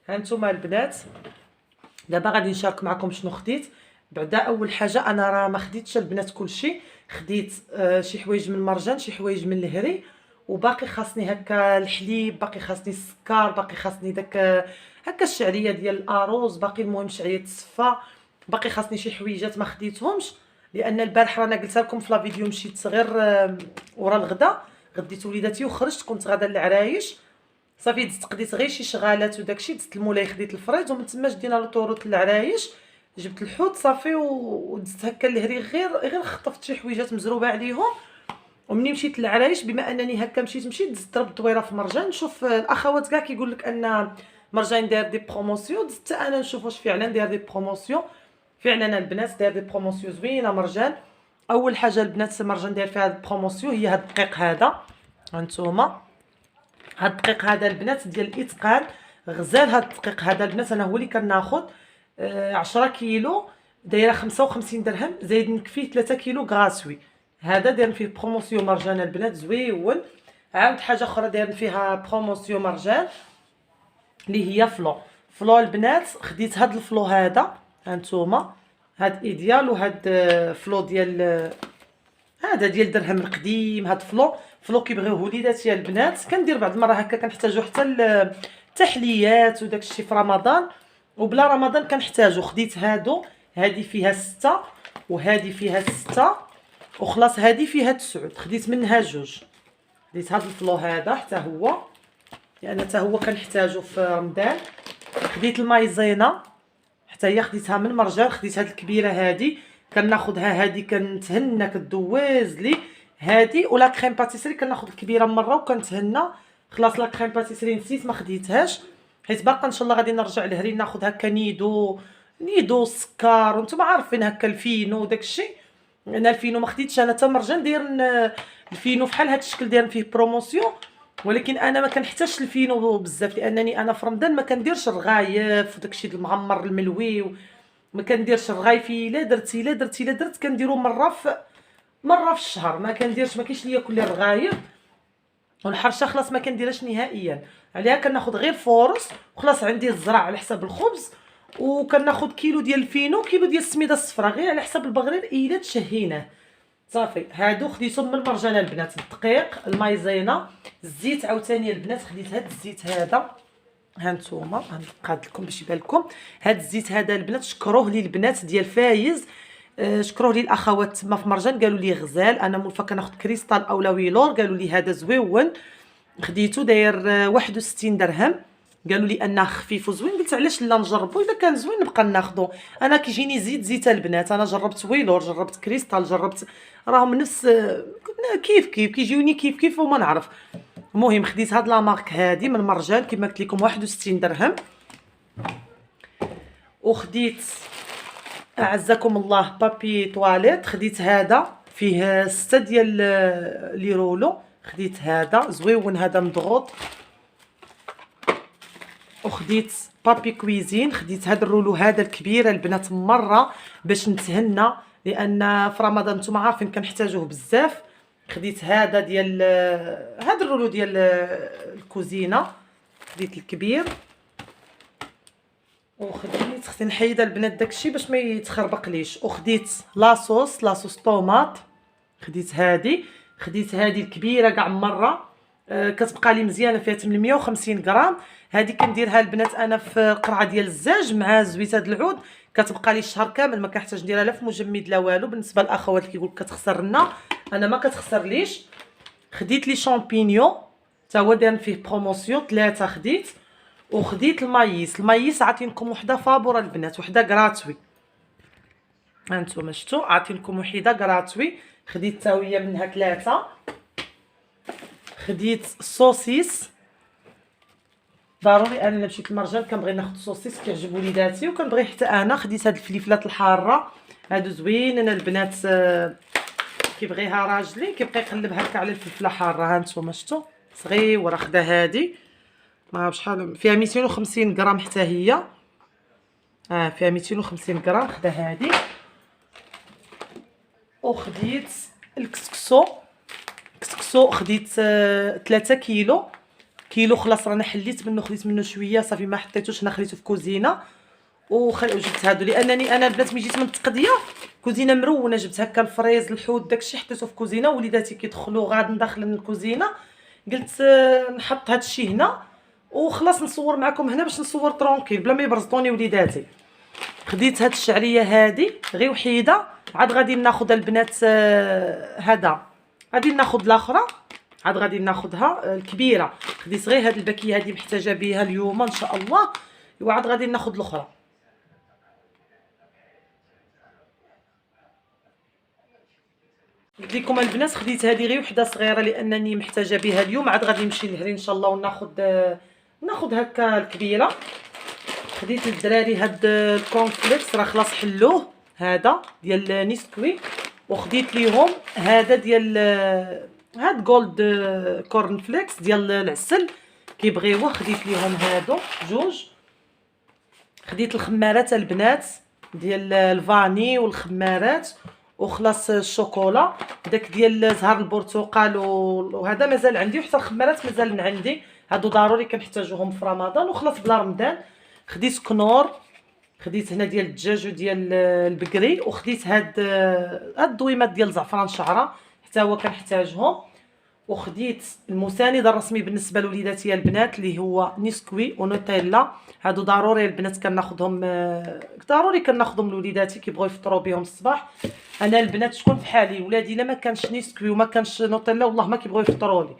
هانتوما البنات دابا غادي نشارك معكم شنو خديت. بعدا اول حاجه انا راه ما خديتش البنات كلشي، خديت شي حوايج من المرجان، شي حوايج من الهري، وباقي خاصني هكا الحليب، باقي خاصني السكر، باقي خاصني داك هكا الشعريه ديال الارز، باقي المهم شعريه الصفا، باقي خاصني شي حويجات ما خديتهمش لان البارح رانا قلت لكم في لا فيديو مشيت غير ورا الغدا، غديت وليداتي وخرجت، كنت غادا للعرايش صافي دزت قضيت غير شي شغالات وداكشي، دزت المولاي خديت الفريز ومن تما جدينا لطوروط العرايش، جبت الحوت صافي ودزت هكا الهري، غير خطفت شي حويجات مزروبه عليهم. ومني مشيت للعرايش بما انني هكا مشيت دزت رب دويره في مرجان، نشوف الاخوات كاع كيقول لك ان مرجان داير دي بروموسيون، دزت انا نشوف واش فعلا داير دي بروموسيون. فعلا البنات داير دي بروموسيون زوينه مرجان. اول حاجه البنات مرجان داير فيها البروموسيون هي هاد الدقيق هذا، هانتوما هاد الدقيق هذا البنات ديال الاتقان غزال. هاد الدقيق هذا البنات انا هو اللي كناخذ 10 كيلو دايره 55 درهم، زايد نكفيه 3 كيلو غراسوي. هذا داير فيه بروموسيون مرجان البنات زويون. عاود حاجه اخرى داير فيها بروموسيون مرجان اللي هي فلو البنات، خديت هاد الفلو هذا هانتوما، هاد ايديال، وهاد فلو ديال هذا ديال درهم القديم. هاد فلو كيبغيوه وليداتي البنات، كندير بعض المره هكا كنحتاجو حتى التحليات وداك الشيء في رمضان، وبلا رمضان كنحتاجو. خديت هادو، هادي فيها 6 وهادي فيها 6 وخلاص هادي فيها 9، خديت منها جوج. خديت هاد الفلو هذا حتى هو لان حتى هو كنحتاجو في رمضان. خديت المايزينا حتى هي خديتها من مرجان، خديت هاد الكبيره هادي كناخذها، هادي كنتهنى كدوز لي هادي، ولا كريم باتيسري كناخذ الكبيره مره وكنتهنى. خلاص لا كريم باتيسري نسيت ما خديتهاش، حيت باقا ان شاء الله غادي نرجع لهري ناخذ هكا نيدو السكر، وانتم عارفين هكا الفينو وداكشي. انا الفينو ما خديتش، انا حتى مرجان داير الفينو فحال هاد الشكل داير فيه بروموسيون، ولكن انا ما كنحتاجش الفينو بزاف لانني انا في رمضان ما كنديرش الرغايف وداكشي المعمر الملوي، ما كنديرش الرغايف. الا درت كنديرو مره في الشهر، ما كنديرش، ما كاينش ليا كل الرغايف. والحرشه خلاص ما كنديرهاش نهائيا، عليها كناخذ غير فورس وخلاص. عندي الزرع على حساب الخبز، وكناخذ كيلو ديال الفينو، كيلو ديال السميده الصفراء غير على حساب البغرير الا تشهيناه صافي. هادو خديتهم من مرجان البنات، الدقيق، المايزينا، الزيت عاوتاني البنات خديت هاد الزيت هذا هانتوما، غنقاد لكم باش يبان لكم. هاد الزيت هذا البنات شكروه لي البنات ديال فايز، شكروه لي الاخوات تما في مرجان، قالوا لي غزال. انا مولفه كناخذ كريستال اولا ويلور، قالوا لي هذا زويون، خديته داير 61 درهم، قالوا لي انه خفيف وزوين. قلت علاش لا نجربو، اذا كان زوين نبقى ناخذو. انا كيجيني زيت البنات، انا جربت ويلور، جربت كريستال، جربت راهم نفس كيف كيجيوني كيف وما نعرف. المهم خديت هاد لا مارك هادي من مرجان كما قلت لكم 61 درهم. وخديت اعزكم الله بابي تواليت، خديت هذا فيه 6 ديال لي رولو، خديت هذا زويون هذا مضغوط. وخديت بابي كويزين، خديت هذا الرولو هذا الكبير البنات مره باش نتهنى، لان في رمضان نتوما عارفين كنحتاجوه بزاف. خديت هذا ديال هذا الرولو ديال الكوزينه، خديت الكبير. وخديت خصني نحيد البنات داكشي باش ما يتخربقليش. وخديت لاصوص طوماط، خديت هذه الكبيره كاع مره، كتبقى لي مزيانه، فيها 850 غرام. هذه كنديرها البنات انا في قرعه ديال الزاج مع زويت هذا العود، كتبقى لي الشهر كامل، ما كنحتاج نديرها لا في مجمد لا والو. بالنسبه للاخوات اللي كيقول كتخسر لنا، انا ما كتخسرليش. خديت لي شامبينيون تا هو داير فيه بروموسيون 3 خديت. وخديت المايس عاطينكم وحده فابوره البنات، وحده غراتوي، هانتوما شفتوا عاطينكم وحده غراتوي، خديت تا هي منها 3. خديت الصوصيس، ضروري انا مشيت للمرجان كنبغي ناخذ الصوصيس كيعجب وليداتي وكنبغي حتى انا. خديت هاد الفليفلات الحاره هادو زوينين البنات، كيبغيها راجلي كيبقى يقلب هكا على الفلفله حاره. هانتوما شفتوا صغيره، خدا هادي ما عرف شحال فيها، 250 غرام حتى هي، فيها 250 غرام، خدا هادي. وخديت الكسكسو خديت 3 كيلو، كيلو خلاص رانا حليت منه، خديت منه شويه صافي ما حطيتوش، انا خليته في كوزينه وجبت هادو لانني انا البنات ملي جيت من التقضيه كوزينه مرونه، جبت هكا الفريز الحوت داكشي حطيته في كوزينه، وليداتي كيدخلوا غادي ندخل الكوزينه قلت نحط هادشي هنا وخلاص نصور معكم هنا باش نصور ترونكيل بلا ما يبرزطوني وليداتي. خديت هاد الشعريه هادي غير وحيده، عاد غادي ناخذ البنات هذا غادي ناخذ الاخرى، عاد غادي ناخذها الكبيره، خديت غير هاد الباكيه هادي محتاجه بها اليوم ان شاء الله، وعاد غادي ناخذ الاخرى. قلت لكم البنات خديت هذه غير وحده صغيره لانني محتاجه بها اليوم، عاد غادي نمشي للهري ان شاء الله وناخذ هكا الكبيره. خديت للدراري هاد الكونفليكس راه خلاص حلوه، هذا ديال نيسكوي، وخديت ليهم هذا ديال هاد جولد كورن فليكس ديال العسل كيبغيوه، خديت ليهم هادو جوج. خديت الخمارات البنات ديال الفاني والخمارات، وخلاص الشوكولا داك ديال زهر البرتقال وهذا مازال عندي، وحتى الخمارات مازال عندي، هادو ضروري كنحتاجوهم في رمضان وخلاص بلا رمضان. خديت كنور، خديت هنا ديال الدجاج وديال البقري، وخديت هاد الدويمات ديال زعفران شعره حتى هو كنحتاجهم، وخديت المساند الرسمي بالنسبه لوليداتي البنات اللي هو نيسكوي ونوتيلا، هادو ضروري البنات كناخذهم، ضروري كناخذهم لوليداتي كيبغيو يفطروا بهم الصباح. انا البنات شكون بحالي ولادي الا ما كانش نيسكوي وما كانش نوتيلا والله ما كيبغيو يفطروا لي،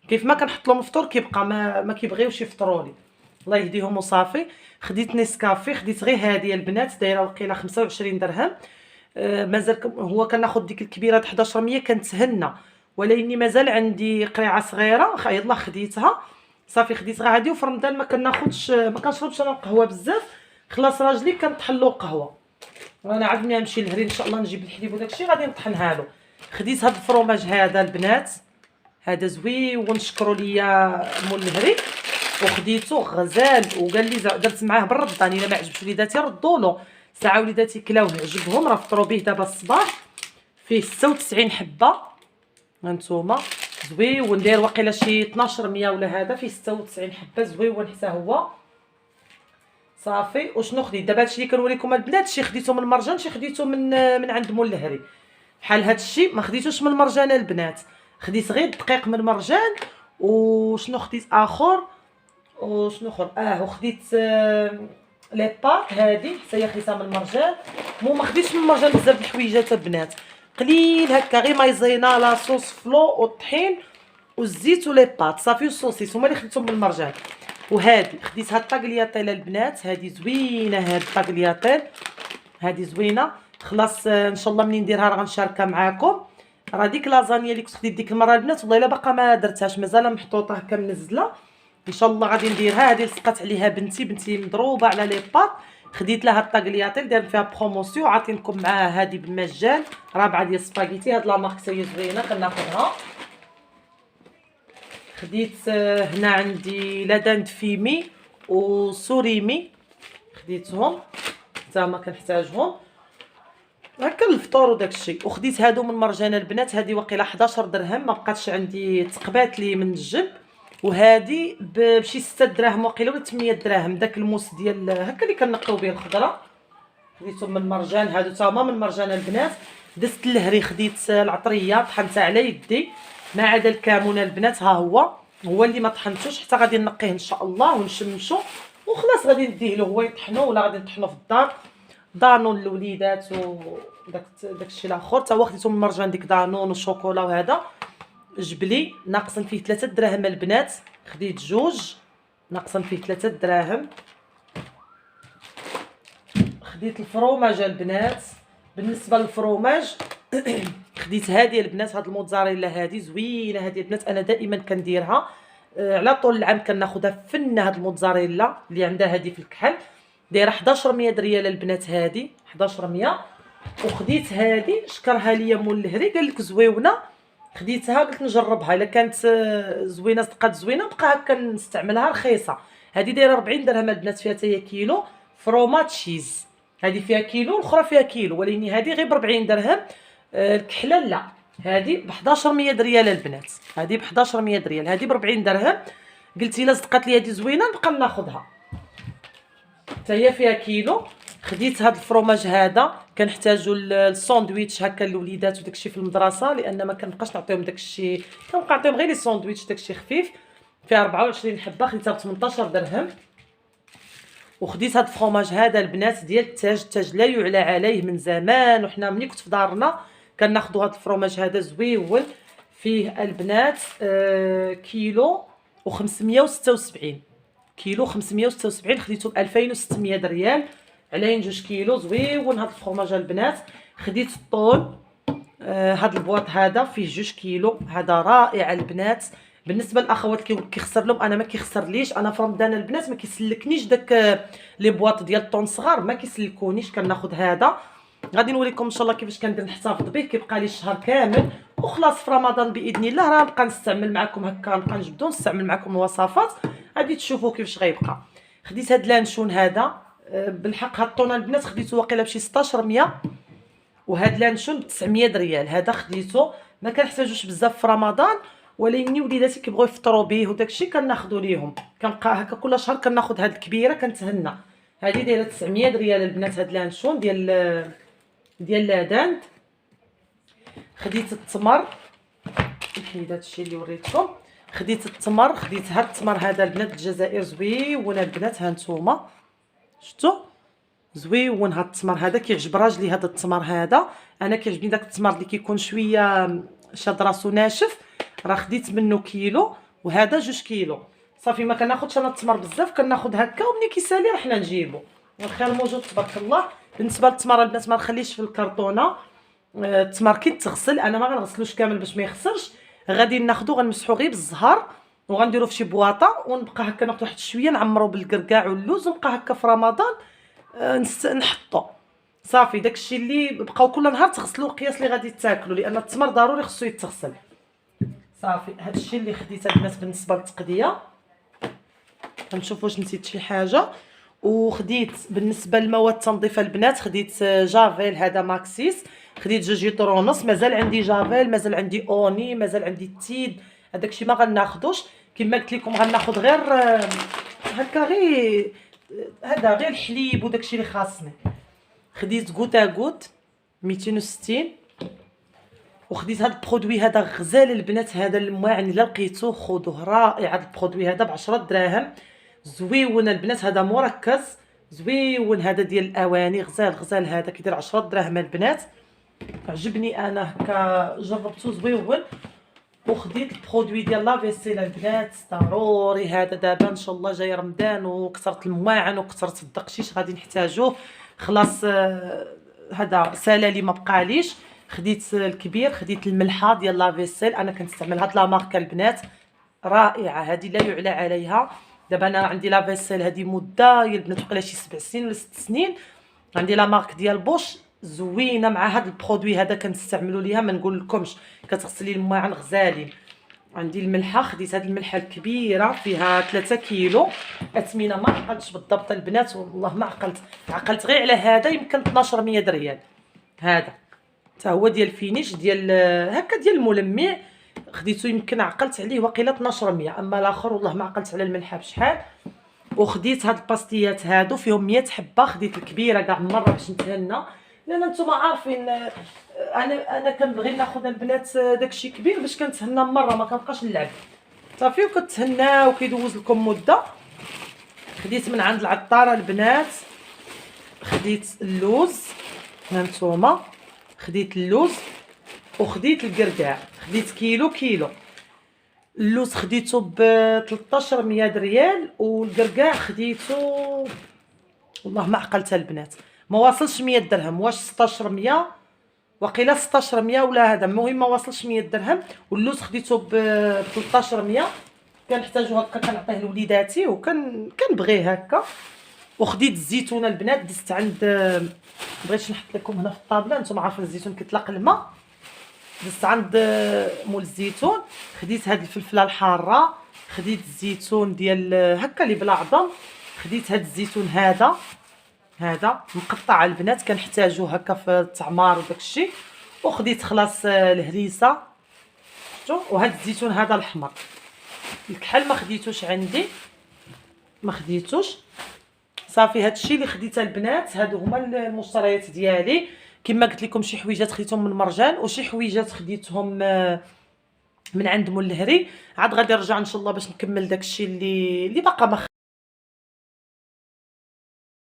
كيف ما كنحط لهم الفطور كيبقى ما كيبغيوش يفطروا لي، الله يهديهم وصافي. خديت نيسكافي، خديت غير هذه البنات دايره وقيله 25 درهم، مازال هو كناخذ ديك الكبيره 1100 كنتهنى، ولكني مازال عندي قريعه صغيره يلاه خديتها صافي. خديت غير هذه، وفي رمضان ما كناخذش ما كنشربش انا القهوه بزاف، خلاص راجلي كنطحن له القهوه، وانا عاد ملي نمشي للهري ان شاء الله نجيب الحليب وداكشي غادي نطحنها له. خديت هذا الفرomاج هذا البنات، هذا زوين ونشكروا ليا مول الهري، وخديته غزال وقال لي درت معاه بالرده، انا ما عجبش وليداتي ردوا له، ساعه وليداتي كلاوه عجبهم راه فطروا به دابا الصباح، فيه 96 حبه هانتوما زوين، وندير واقيلا شي 1200 ولا هذا فيه 96 حبه زوين حتى هو صافي. وشنو خديت دابا هادشي اللي كنوريكم البنات، شي خديته من مرجان شي خديته من عند مول الهري، بحال هادشي ما خديتوش من مرجان البنات، خديت غير الدقيق من مرجان. وشنو خديت اخر وشنو اخر وخديت لي بات هادي حتى هي خديتها من مرجان، ما خديتش من مرجان بزاف د الحويجات البنات، قليل هكا غير مايزينا لاصوص فلو والطحين والزيت ولي بات صافي والصوصيس هما اللي خديتهم من المرجان. وهادي خديت هاد الطاغلياتيل البنات، هادي زوينه هاد الطاغلياتيل هادي زوينه، خلاص ان شاء الله ملي نديرها راه غنشاركها معاكم. راه ديك لازانيا اللي كنت خديت ديك المره البنات والله الا باقا ما درتهاش، مازال محطوطه هكا منزله، ان شاء الله غادي نديرها. هذه لصقات عليها بنتي مضروبه على لي بات، خديت لها الطاغلياتيل داير فيها بروموسيون عاطينكم معاها هذه بالمجان، رابعه ديال السباغيتي، هاد لا مارك حتى هي زوينه كناخذها. خديت هنا عندي لاداند فيمي وسوريمي، خديتهم حتى هما كنحتاجهم هكا للفطور وداكشي. وخديت هادو من مرجان البنات، هذه واقيلا 11 درهم، ما بقاتش عندي تقبات لي من الجب، وهذه بشي 6 دراهم واقيلا ولا 8 دراهم، داك الموس ديال هكا اللي كنقيو به الخضره خديتهم من مرجان، هادو تا هما من مرجان البنات. دزت للهري خديت العطريه طحنتها على يدي، ما عدا الكمون البنات ها هو اللي ما طحنتوش، حتى غادي نقيه ان شاء الله ونشمشو وخلاص غادي نديه له هو يطحنو، ولا غادي نطحنو في الدار. دانون للوليدات وداكشي الاخر تا هو خديتو من مرجان، ديك دانون والشوكولا وهذا جبلي ناقصن فيه 3 دراهم البنات، خديت جوج ناقصن فيه 3 دراهم. خديت الفروماج البنات، بالنسبه للفروماج خديت هذه البنات، هاد الموتزاريلا هذه زوينه هذه البنات، انا دائما كنديرها على طول العام كناخذها فنه، هاد الموتزاريلا اللي عندها هذه في الكحل دايره 1100 ريال البنات، هذه 1100. وخديت هذه شكرها ليا مول الهري قال لك زويونه، خديتها قلت نجربها الا كانت زوينه صدقات زوينه نبقى هكا نستعملها رخيصه. هذه دايره 40 درهم البنات، فيها حتى هي كيلو فرومات تشيز، هذه فيها كيلو الاخرى فيها كيلو، ولكن هذه غير ب 40 درهم. الكحله لا، هذه ب 1100 ريال البنات، هذه ب 1100 ريال، هذه ب 40 درهم. قلتي لا صدقات لي هذه زوينه نبقى ناخذها. حتى هي فيها كيلو. خديت هذا الفرomاج هذا، كنحتاجو الساندويتش هكا للوليدات وداكشي في المدرسه، لان ما كنبقاش نعطيهم داكشي، كنبقى نعطيهم غير لي ساندويتش داكشي خفيف. فيها 24 حبه، خديتها ب 18 درهم. وخديت هذا الفرomاج هذا البنات ديال التاج لا يعلى عليه من زمان، وحنا ملي كنت في دارنا كناخذوا هذا الفرomاج هذا زويون. فيه البنات كيلو و576، كيلو 576، خديته ب 2600 ريال على 2 كيلو. زويون هذا الفرماج البنات. خديت الطون، هذا البواط هذا فيه 2 كيلو، هذا رائع البنات. بالنسبه للاخوات كيخسر لهم، انا ما كيخسرليش، انا في رمضان البنات ما كيسلكنيش داك لي بواط ديال الطون صغار، ما كيسلكونيش. كناخذ هذا، غادي نوريكم ان شاء الله كيفاش كندير نحتفظ به، كيبقى لي الشهر كامل. وخلاص في رمضان باذن الله راه نبقى نستعمل معكم هكا، نبقى نجبدو نستعمل معكم الوصفات، غادي تشوفوا كيفاش غيبقى. خديت هاد لانشون هذا، بالحق هاد الطون البنات خديته واقيلا بشي 1600، وهاد لانشون ب 900 ريال. هذا خديته ما كنحتاجوش بزاف في رمضان، ولكن وليداتي كيبغيو يفطروا به وداكشي كناخذوا ليهم. كنبقى هكا كل شهر كناخذ هاد الكبيره كنتهنى. هذه دايره 900 ريال البنات، هاد لانشون ديال لاداند. خديت التمر، نحيد هادشي اللي وريتكم. خديت التمر، خديت هاد التمر هذا البنات الجزائر زويون البنات، ها نتوما شفتوا زويون هاد التمر هذا. كيعجب راجلي هذا التمر هذا، انا كيعجبني داك التمر اللي كيكون شويه شاد راسو ناشف. راه خديت منه كيلو، وهذا 2 كيلو. صافي ما كناخذش انا التمر بزاف، كناخذ هكا وملي كيسالي راه حنا نجيبو، والخير موجود تبارك الله. بالنسبه للتمر البنات ما نخليش في الكرتونه، التمر كيتغسل، انا ما غنغسلوش كامل باش ما يخسرش. غادي ناخذو غنمسحو غير بالزهر، وغنديرو في شي بواطه، ونبقى هكا ناخذ واحد شويه نعمرو بالكركاع واللوز، ونبقى هكا في رمضان نحطو. صافي داكشي اللي بقاو كل نهار تغسلوا القياس اللي غادي تاكلوا، لان التمر ضروري خصو يتغسل. صافي هادشي اللي خديت البنات بالنسبه للتقديه. كنشوف واش نسيت شي حاجه. وخديت بالنسبه للمواد التنظيف البنات، خديت جافيل هذا ماكسيس، خديت 2 لتر ونص. مازال عندي جافيل، مازال عندي اوني، مازال عندي تيد، هذاك الشيء ما غناخذوش. كما قلت لكم غناخذ غير هكا، غير هذا غير الحليب وداك الشيء اللي خاصني. خديت غوتا غوت 260. وخديت هذا البرودوي هذا غزال البنات، هذا الماعن الا لقيتوه خذوه، رائع هذا البرودوي هذا ب 10 دراهم. زويون البنات، هذا مركز زويون، هذا ديال الاواني غزال هذا كيدير 10 دراهم البنات. عجبني انا هكا جربته زويون. وخديت البرودوي ديال لافيسيل البنات ضروري، هذا دابا ان شاء الله جاي رمضان وكثرت المواعن وكثرت الدقشيش غادي نحتاجوه. خلاص هذا سلالي ما بقاليش. خديت الكبير، خديت الملحه ديال لافيسيل، انا كنستعمل هاد لا ماركه البنات رائعه، هذه لا يعلى عليها. دابا انا عندي لافيسيل هذه مده يا البنات وقيلا شي 7 سنين ولا 6 سنين. عندي لا مارك ديال بوش زوينه مع هذا البرودوي هذا كنستعملوا ليها ما نقول لكمش، كتغسلي المواعن غزالين. عندي الملحه، خديت هذه الملحه الكبيره فيها 3 كيلو. اثمنه ما عقلتش بالضبط البنات، والله ما عقلت غير على هذا يمكن 1200 ريال. هذا حتى هو ديال فينيش ديال هكا ديال الملمع، خديته يمكن عقلت عليه وقيله 1200. اما الاخر والله ما عقلت على الملحه بشحال. وخديت هاد الباستيات هادو فيهم 100 حبه، خديت الكبيره كاع مره باش نتهنى، لان نتوما عارفين انا كنبغي ناخذ البنات داكشي كبير باش كنتهنى مره ما كنبقاش نلعب. صافي وكتهنى وكيدوز لكم مده. خديت من عند العطاره البنات، خديت اللوز، ها نتوما خديت اللوز وخديت الكركاع، خديت كيلو. اللوز خديته ب 1300 ريال، والكركاع خديته والله ما عقلتها البنات، ما واصلش 100 درهم، واش 1600 وقيله 1600 ولا هذا، المهم ما واصلش 100 درهم. واللوز خديته ب 1300، كنحتاجو هكا كنعطيه لوليداتي وكنبغيه هكا. وخديت الزيتونه البنات، دزت عند بغيتش نحط لكم هنا في الطابله، نتوما عارفين الزيتون كيطلق الماء، دزت عند مول الزيتون. خديت هاد الفلفله الحاره، خديت الزيتون ديال هكا اللي بلا عظم، خديت هاد الزيتون هذا مقطع البنات كنحتاجوه هكا في التعمار وداك الشيء. وخديت خلاص الهريسه شفتوا، وهاد الزيتون هذا الاحمر الكحل ما خديتوش عندي، ما خديتوش. صافي هادشي اللي خديته البنات، هادو هما المشتريات ديالي. كما قلت لكم شي حويجات خديتهم من مرجان وشي حويجات خديتهم من عند مول الهري. عاد غادي نرجع ان شاء الله باش نكمل داكشي اللي باقا ما